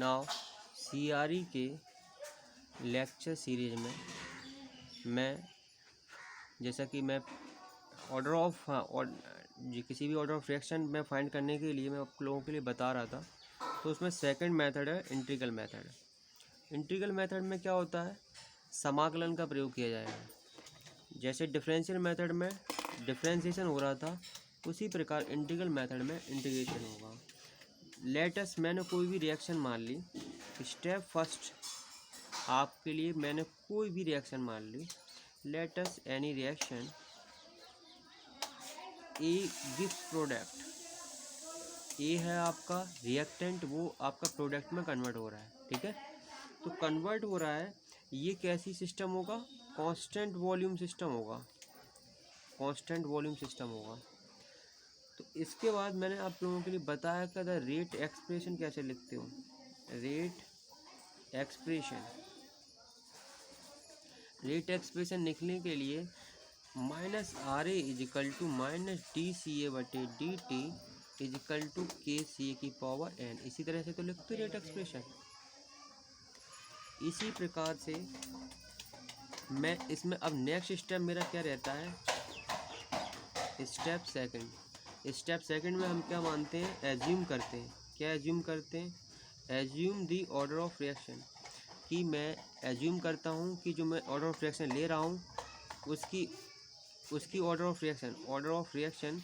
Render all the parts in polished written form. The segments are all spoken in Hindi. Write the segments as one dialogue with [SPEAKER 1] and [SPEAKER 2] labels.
[SPEAKER 1] नाउ CRE के लेक्चर सीरीज में मैं जैसा कि मैं ऑर्डर ऑफ किसी भी ऑर्डर ऑफ रिएक्शन में फाइंड करने के लिए मैं आप लोगों के लिए बता रहा था, तो उसमें सेकंड मेथड है इंटीग्रल मेथड। इंटीग्रल मेथड में क्या होता है, समाकलन का प्रयोग किया जाएगा। जैसे डिफरेंशियल मेथड में डिफरेंशिएशन हो रहा था, उसी प्रकार इंटीग्रल मेथड में इंटीग्रेशन होगा। लेटेस्ट मैंने कोई भी रिएक्शन मान ली, स्टेप फर्स्ट आपके लिए मैंने कोई भी रिएक्शन मान ली। लेटेस्ट एनी रिएक्शन ए गिव प्रोडक्ट, ए है आपका रिएक्टेंट, वो आपका प्रोडक्ट में कन्वर्ट हो रहा है। ठीक है, तो कन्वर्ट हो रहा है, ये कैसी सिस्टम होगा, कांस्टेंट वॉल्यूम सिस्टम होगा, कांस्टेंट वॉल्यूम सिस्टम होगा। तो इसके बाद मैंने आप लोगों के लिए बताया कि रेट एक्सप्रेशन कैसे लिखते हो। रेट एक्सप्रेशन लिखने के लिए -RA is equal to -DCA/dt is equal to KCA की पावर n, इसी तरह से तो लिखते रेट एक्सप्रेशन। इसी प्रकार से मैं इसमें अब नेक्स्ट स्टेप मेरा क्या रहता है, स्टेप सेकंड में हम क्या मानते हैं, एज्यूम करते हैं। क्या एज्यूम करते हैं, assume the order of reaction, कि मैं एज्यूम करता हूँ कि जो मैं ऑर्डर ऑफ रिएक्शन ले रहा हूँ उसकी ऑर्डर ऑफ रिएक्शन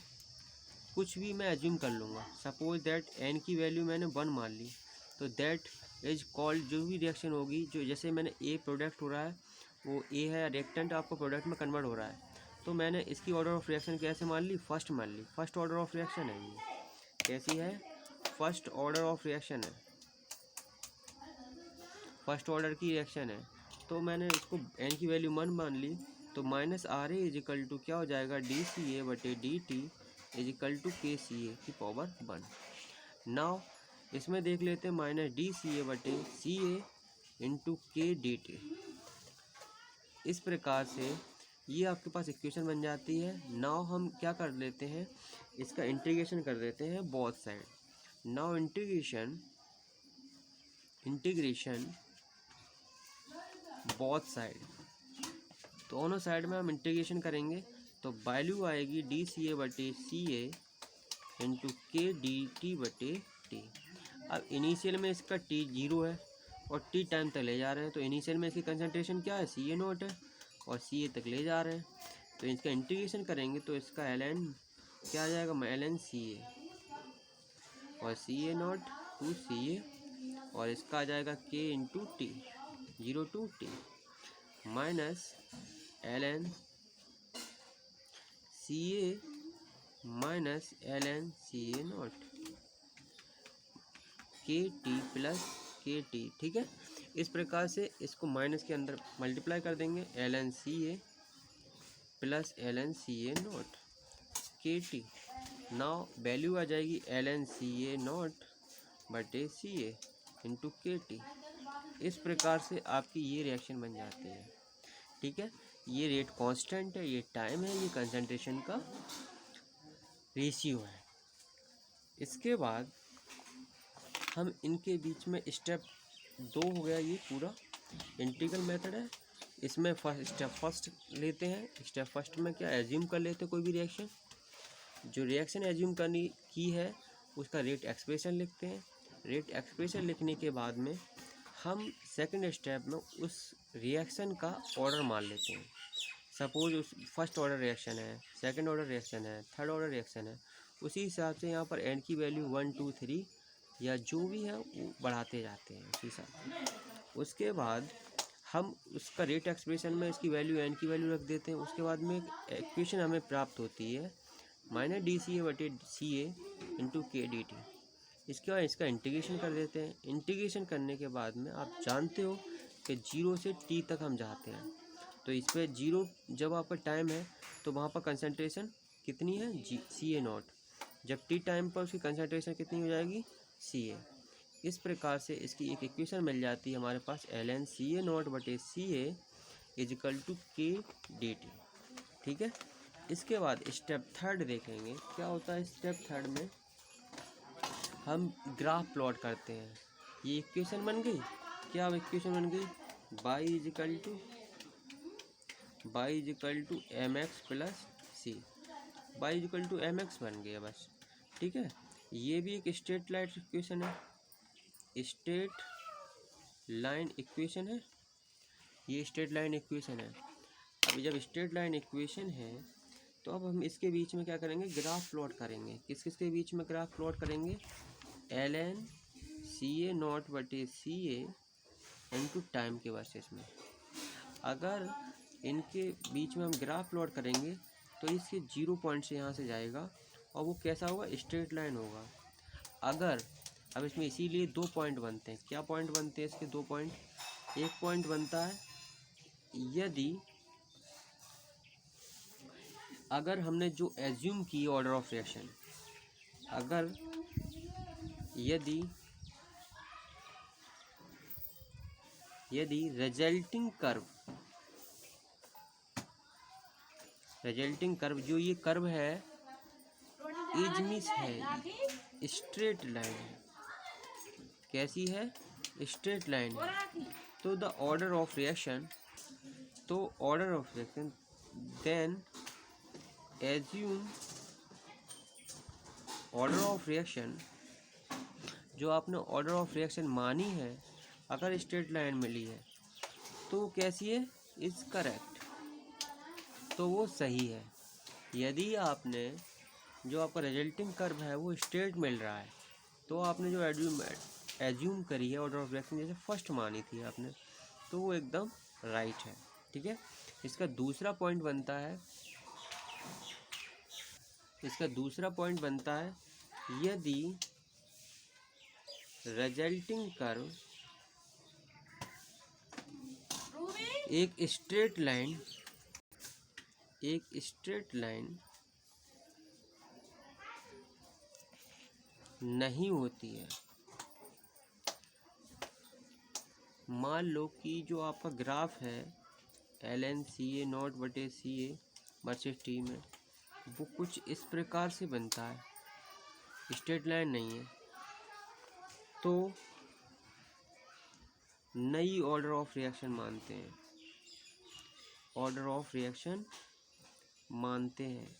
[SPEAKER 1] कुछ भी मैं एज्यूम कर लूँगा। सपोज दैट n की वैल्यू मैंने 1 मान ली, तो दैट इज कॉल्ड, जो भी रिएक्शन होगी, जो जैसे मैंने ए प्रोडक्ट हो रहा है, वो ए है रिएक्टेंट, आपको प्रोडक्ट में कन्वर्ट हो रहा है, तो मैंने इसकी ऑर्डर ऑफ रिएक्शन कैसे मान ली, फर्स्ट मान ली। फर्स्ट ऑर्डर ऑफ रिएक्शन है ये, कैसी है, फर्स्ट ऑर्डर ऑफ रिएक्शन है, फर्स्ट ऑर्डर की रिएक्शन है। तो मैंने इसको n की वैल्यू 1 मान ली, तो -RA इजिकल टू क्या हो जाएगा, DCA/dt इजिकल टू KCA की पावर 1। नाउ इसमें देख लेते हैं -DCA/CA इंटू KDT। इस प्रकार से ये आपके पास इक्वेशन बन जाती है। नाउ हम क्या कर लेते हैं, इसका इंटीग्रेशन कर देते हैं both side. Now integration both side, दोनों साइड में हम इंटीग्रेशन करेंगे, तो वैल्यू आएगी DCA/CA इंटू KDT/T। अब इनिशियल में इसका T 0 है और T टाइम तक ले जा रहे हैं, तो इनिशियल में इसकी कंसंट्रेशन क्या है, CA0 है, और CA तक ले जा रहे हैं। तो इसका इंटीग्रेशन करेंगे तो इसका ln क्या आ जाएगा, ln CA और CA0 टू CA, और इसका आ जाएगा K into T 0 to T minus ln CA minus ln CA0 KT plus KT। ठीक है, इस प्रकार से इसको माइनस के अंदर मल्टीप्लाई कर देंगे, ln CA plus ln CA0 KT। Now value आ जाएगी ln CA0/CA इंटू KT। इस प्रकार से आपकी ये रिएक्शन बन जाती है। ठीक है, ये रेट कांस्टेंट है, ये टाइम है, ये कंसंट्रेशन का रेशियो है। इसके बाद हम इनके बीच में स्टेप 2 हो गया, ये पूरा इंटीग्रल मेथड है। इसमें स्टेप फर्स्ट लेते हैं। स्टेप फर्स्ट में क्या एज्यूम कर लेते हैं, कोई भी रिएक्शन, जो रिएक्शन एज्यूम करनी की है उसका रेट एक्सप्रेशन लिखते हैं। रेट एक्सप्रेशन लिखने के बाद में हम सेकंड स्टेप में उस रिएक्शन का ऑर्डर मान लेते हैं। सपोज उस फर्स्ट ऑर्डर रिएक्शन है, सेकंड ऑर्डर रिएक्शन है, थर्ड ऑर्डर रिएक्शन है, उसी हिसाब से यहाँ पर n की वैल्यू 1 2 3 या जो भी है वो बढ़ाते जाते हैं उसी हिसाब। उसके बाद हम उसका रेट एक्सप्रेशन में इसकी वैल्यू n की वैल्यू रख देते हैं। उसके बाद में एक इक्वेशन हमें प्राप्त होती है -DCA/CA इंटू KDT। इसके बाद इसका इंटीग्रेशन कर देते हैं। इंटीग्रेशन करने के बाद में आप जानते हो कि 0 से T तक हम जाते हैं, तो इस पर 0 जब आपका टाइम है तो वहाँ पर कंसंट्रेशन कितनी है, CA0। जब T टाइम पर उसकी कंसंट्रेशन कितनी हो जाएगी, CA। इस प्रकार से इसकी एक इक्वेशन मिल जाती है हमारे पास, ln CA0/CA is equal to KDT। ठीक है, इसके बाद स्टेप थर्ड देखेंगे क्या होता है। स्टेप थर्ड में हम ग्राफ प्लॉट करते हैं। ये इक्वेशन बन गई। क्या इक्वेशन बन गई? y is equal to M X plus C. y is equal to M X बन गया बस। ठीक है, ये भी एक स्ट्रेट लाइन इक्वेशन है, स्ट्रेट लाइन इक्वेशन है, ये स्ट्रेट लाइन इक्वेशन है। अभी जब स्ट्रेट लाइन इक्वेशन है तो अब हम इसके बीच में क्या करेंगे? ग्राफ प्लॉट करेंगे। किस किस के बीच में ग्राफ प्लॉट करेंगे? ln सी ए नॉट बटे सी ए इंटू टाइम के वर्सेस में। अगर इनके बीच में हम ग्राफ प्लॉट करेंगे तो इसके 0 पॉइंट से यहाँ से जाएगा और वो कैसा होगा? स्ट्रेट लाइन होगा। अगर अब इसमें इसीलिए 2 पॉइंट बनते हैं। क्या पॉइंट बनते हैं इसके? 2 पॉइंट। एक पॉइंट बनता है यदि अगर हमने जो एज्यूम की ऑर्डर ऑफ रिएक्शन, अगर यदि रिजल्टिंग कर्व जो ये कर्व है इज मिस है, स्ट्रेट लाइन है। कैसी है? स्ट्रेट लाइन है। तो the order of reaction then assume order of reaction, जो आपने ऑर्डर ऑफ रिएक्शन मानी है, अगर स्ट्रेट लाइन मिली है तो कैसी है? इज करेक्ट, तो वो सही है। यदि आपने जो आपका रिजल्टिंग कर्व है वो स्ट्रेट मिल रहा है तो आपने जो एज्यूम करी है ऑर्डर ऑफ रिएक्शन, जैसे फर्स्ट मानी थी आपने, तो वो एकदम राइट है। ठीक है, इसका दूसरा पॉइंट बनता है यदि रिजल्टिंग कर्व एक स्ट्रेट लाइन नहीं होती है। मान लो कि जो आपका ग्राफ है ln सी ए नॉट बटे सी ए वर्सेस टी में, वो कुछ इस प्रकार से बनता है, स्ट्रेट लाइन नहीं है, तो नई ऑर्डर ऑफ रिएक्शन मानते हैं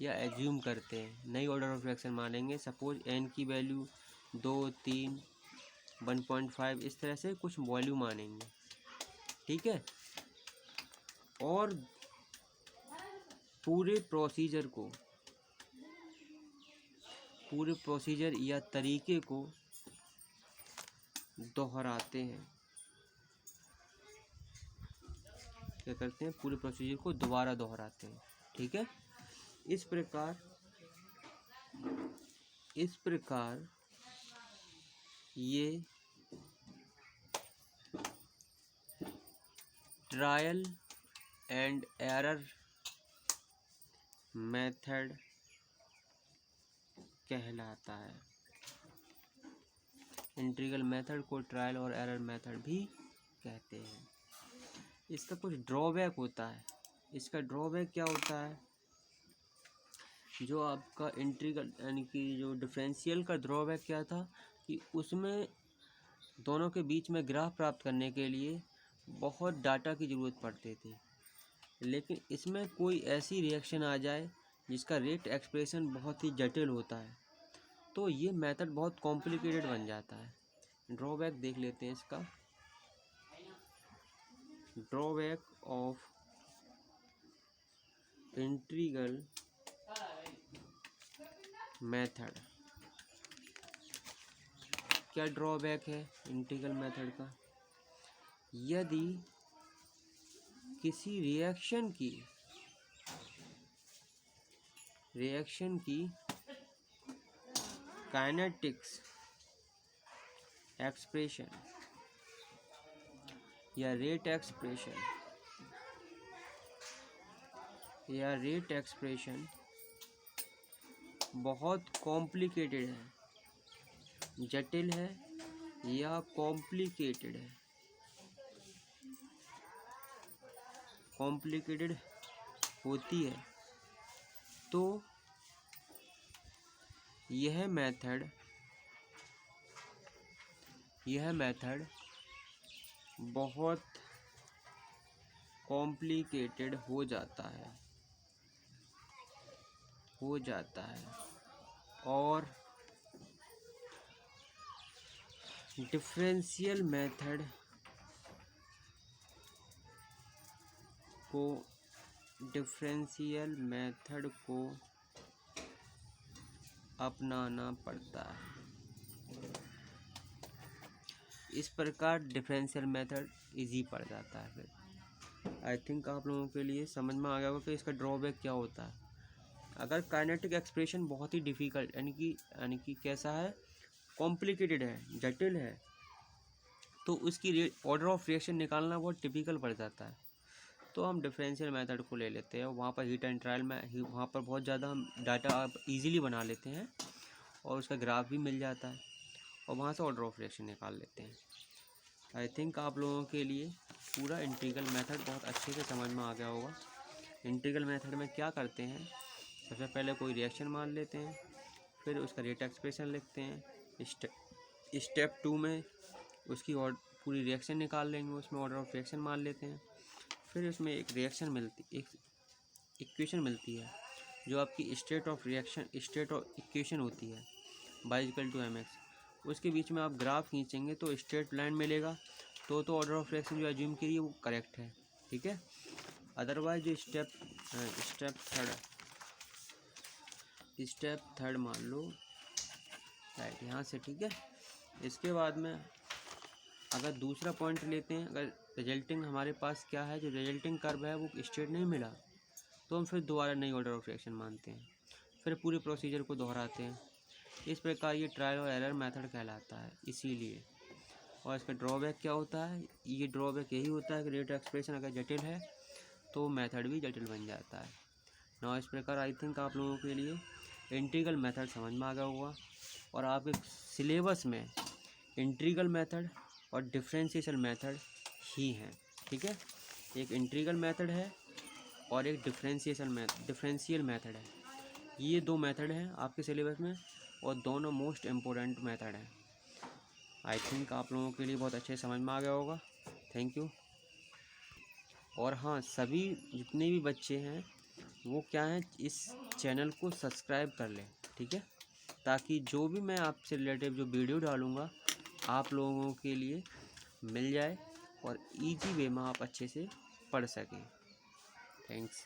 [SPEAKER 1] या एज्यूम करते हैं। नई ऑर्डर ऑफ रिएक्शन मानेंगे। सपोज n की वैल्यू 2, 3, 1.5 इस तरह से कुछ वैल्यू मानेंगे। ठीक है, और पूरे प्रोसीजर या तरीके को दोहराते हैं। क्या करते हैं? पूरे प्रोसीजर को दोबारा दोहराते हैं। ठीक है, इस प्रकार ये ट्रायल एंड एरर मेथड कहलाता है। इंटीग्रल मेथड को ट्रायल और एरर मेथड भी कहते हैं। इसका कुछ ड्रॉबैक होता है। इसका ड्रॉबैक क्या होता है? जो आपका इंटीग्रल यानी कि जो डिफरेंशियल का ड्रॉबैक क्या था कि उसमें दोनों के बीच में ग्राफ प्राप्त करने के लिए बहुत डाटा की ज़रूरत पड़ती थी। लेकिन इसमें कोई ऐसी रिएक्शन आ जाए जिसका रेट एक्सप्रेशन बहुत ही जटिल होता है तो ये मेथड बहुत कॉम्प्लिकेटेड बन जाता है। ड्रॉबैक देख लेते हैं इसका। Drawback of integral method. क्या ड्रॉबैक है इंटीग्रल मेथड का? यदि किसी रिएक्शन की काइनेटिक्स एक्सप्रेशन या रेट एक्सप्रेशन बहुत कॉम्प्लिकेटेड है, जटिल है या कॉम्प्लिकेटेड होती है, तो यह मेथड यह मेथड बहुत कॉम्प्लिकेटेड हो जाता है और डिफरेंशियल मेथड को अपनाना पड़ता है। इस प्रकार डिफरेंशियल मेथड इजी पड़ जाता है। फिर आई थिंक आप लोगों के लिए समझ में आ गया होगा कि इसका ड्रॉबैक क्या होता है। अगर काइनेटिक एक्सप्रेशन बहुत ही डिफ़िकल्ट यानी कि कैसा है, कॉम्प्लिकेटेड है, जटिल है, तो उसकी ऑर्डर ऑफ रिएक्शन निकालना बहुत टिपिकल पड़ जाता है। तो हम डिफरेंशियल मेथड को ले लेते हैं। वहाँ पर हीट एंड ट्रायल में वहाँ पर बहुत ज़्यादा हम डाटा आप ईजिली बना लेते हैं और उसका ग्राफ भी मिल जाता है और वहाँ से ऑर्डर ऑफ रिएक्शन निकाल लेते हैं। आई थिंक आप लोगों के लिए पूरा इंटीग्रल मेथड बहुत अच्छे से समझ में आ गया होगा। इंटीग्रल मेथड में क्या करते हैं, सबसे पहले कोई रिएक्शन मान लेते हैं, फिर उसका रेट एक्सप्रेशन लिखते हैं। स्टेप 2 में उसकी पूरी रिएक्शन निकाल लेंगे, उसमें ऑर्डर ऑफ रिएक्शन मान लेते हैं। फिर उसमें एक इक्वेशन मिलती है जो आपकी स्टेट ऑफ इक्वेशन होती है, y=mx। उसके बीच में आप ग्राफ खींचेंगे तो स्ट्रेट लाइन मिलेगा, तो ऑर्डर ऑफ रिएक्शन जो एज्यूम करिए वो करेक्ट है, ठीक है। अदरवाइज जो स्टेप थर्ड मान लो राइट यहाँ से, ठीक है। इसके बाद में अगर दूसरा पॉइंट लेते हैं, अगर रिजल्टिंग हमारे पास क्या है, जो रिजल्टिंग कर्व है वो स्ट्रेट नहीं मिला, तो हम फिर दोबारा नई ऑर्डर ऑफ रिएक्शन मानते हैं, फिर पूरे प्रोसीजर को दोहराते हैं। इस प्रकार ये ट्रायल और एरर मेथड कहलाता है इसीलिए। और इसका ड्रॉबैक क्या होता है, ये ड्रॉबैक यही होता है कि रेट एक्सप्रेशन अगर जटिल है तो मेथड भी जटिल बन जाता है ना। इस प्रकार आई थिंक आप लोगों के लिए इंटीग्रल मेथड समझ में आ गया होगा और आपके सिलेबस में इंटीग्रल मेथड और डिफरेंशियल मेथड ही हैं, ठीक है। एक इंटीग्रल मेथड है और एक डिफरेंशियल मेथड है। ये दो मेथड हैं आपके सिलेबस में और दोनों मोस्ट इम्पोर्टेंट मेथड हैं। आई थिंक आप लोगों के लिए बहुत अच्छे समझ में आ गया होगा। Thank you. और हाँ, सभी जितने भी बच्चे हैं वो क्या हैं, इस चैनल को सब्सक्राइब कर लें, ठीक है, ताकि जो भी मैं आपसे रिलेटिव जो वीडियो डालूँगा आप लोगों के लिए मिल जाए और इजी वे में आप अच्छे से पढ़ सकें। थैंक्स।